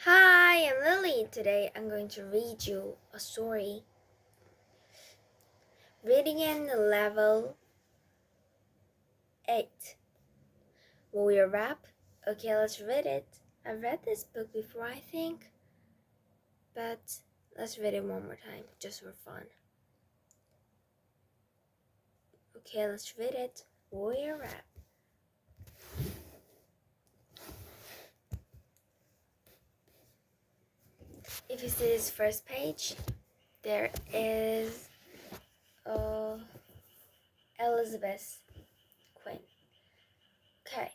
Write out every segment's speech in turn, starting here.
Hi, I'm Lily. Today I'm going to read you a story. Reading in level 8. Will you rap? Okay, let's read it. I've read this book before, I think, but let's read it one more time, just for fun. Okay, let's read it. Will you rap? If you see this first page, there is Elizabeth Quinn. Okay.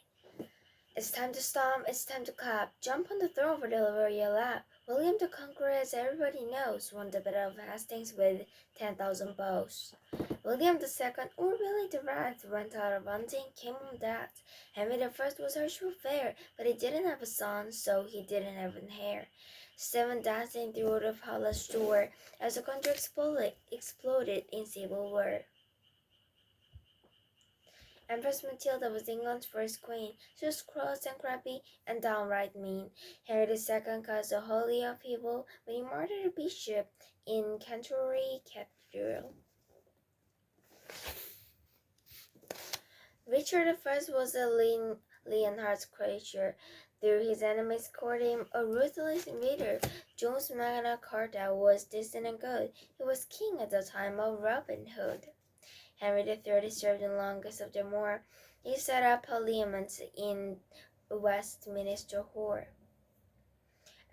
It's time to stomp, it's time to clap. Jump on the throne for delivery your lap. William the Conqueror, as everybody knows, won the Battle of Hastings with 10,000 bows. William the Second, or Willie the Rat, went out of hunting, came on that. Henry the First was harsh with fair, but he didn't have a son, so he didn't have an heir. Stephen dancing through the palace door as the country exploded in civil war. Empress Matilda was England's first queen. She was cross and crabby and downright mean. Henry II caused a holy upheaval when he murdered a bishop in Canterbury Cathedral. Richard I was a Leonhardt's creature. Though his enemies called him a ruthless invader, John's Magna Carta was decent and good. He was king at the time of Robin Hood. Henry III served the longest of them all. He set up parliaments in Westminster Hall.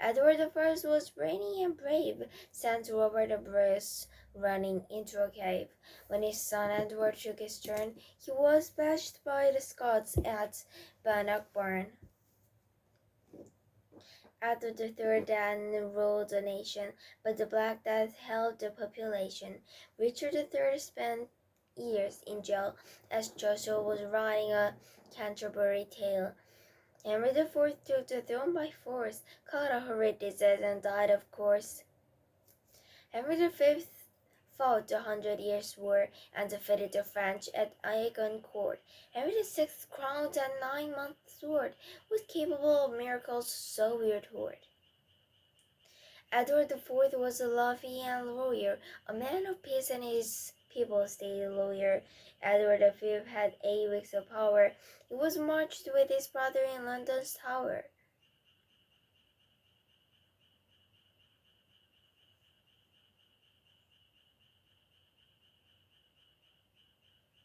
Edward I was brainy and brave, sent Robert the Bruce running into a cave. When his son Edward took his turn, he was bashed by the Scots at Bannockburn. Edward III then ruled the nation, but the Black Death held the population. Richard III spent years in jail as Joshua was writing a Canterbury Tale. Henry IV took the throne by force, caught a horrid disease, and died, of course. Henry V fought the Hundred Years' War and defeated the French at Agincourt. Henry VI crowned a 9-month sword, was capable of miracles so weird hoard. Edward IV was a Lothian lawyer, a man of peace and his people stayed lawyer. Edward V had 8 weeks of power. He was marched with his brother in London's Tower.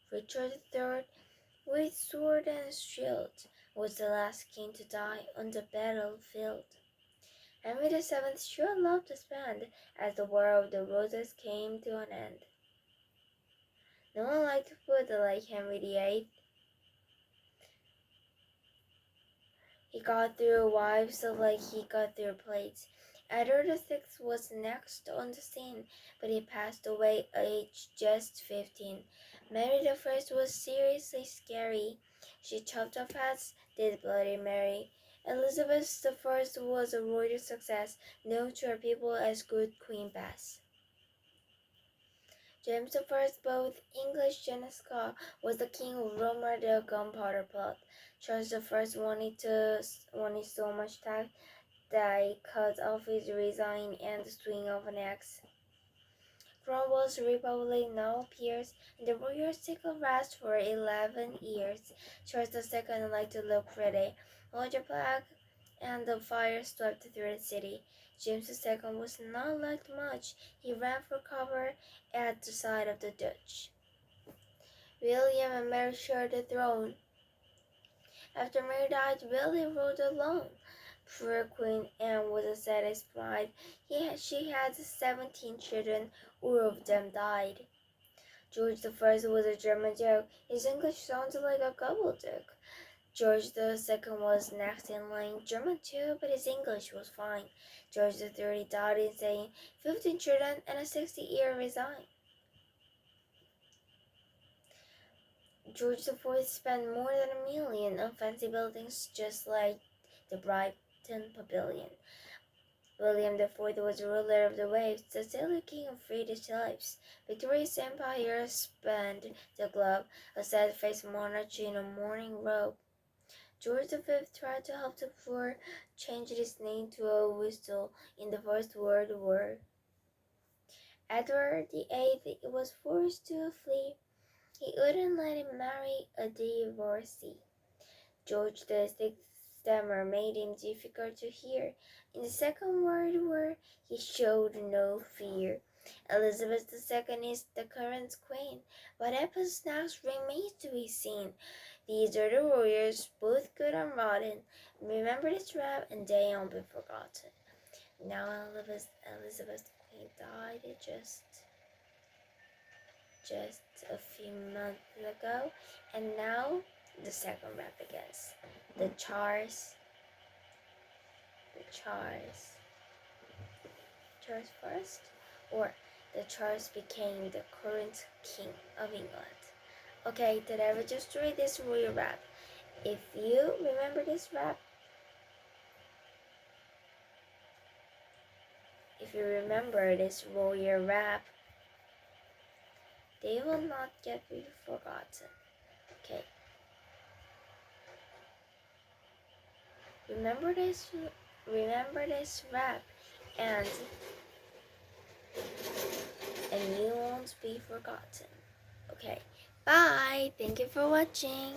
Richard III, with sword and shield, was the last king to die on the battlefield. Henry VII sure loved to spend as the War of the Roses came to an end. No one liked food like Henry VIII. He got through wives like he got through plates. Edward VI was next on the scene, but he passed away aged just 15. Mary the First was seriously scary. She chopped off heads, did Bloody Mary. Elizabeth I was a royal success, known to her people as Good Queen Bess. James I, both English and Scot, was the king who rumored the Gunpowder Plot. Charles I wanted so much tax that he cut off his resign and the swing of an axe. Cromwell's republic now appears, and the royal cycle lasts for 11 years. Charles II liked to look pretty. Hold your flag, and the fire swept through the city. James II was not liked much. He ran for cover at the side of the Dutch. William and Mary shared the throne. After Mary died, William ruled alone. Poor Queen Anne was a saddest bride. She had 17 children, all of them died. George I was a German joke. His English sounded like a gobbledygook. George II was next in line, German too, but his English was fine. George III died in saying 15 children and a 60-year resign. George IV spent more than $1 million on fancy buildings just like the Brighton Pavilion. William IV was ruler of the waves, the sailor king of British lives. Victoria's empire spanned the globe, a sad-faced monarch in a mourning robe. George V tried to help the poor, changed his name to a whistle in the First World War. Edward VIII was forced to flee. He wouldn't let him marry a divorcee. George VI stammer made him difficult to hear. In the Second World War, he showed no fear. Elizabeth II is the current queen. What happens next remains to be seen. These are the warriors, both good and rotten. Remember this rap and they won't be forgotten. Now Elizabeth Queen died just a few months ago, and now the second rap begins. The Charles first, or the Charles became the current king of England. Okay, today we just read this royal rap. If you remember this rap, if you remember this royal rap, they will not get forgotten. Okay. Remember this rap and you won't be forgotten. Okay. Bye. Thank you for watching.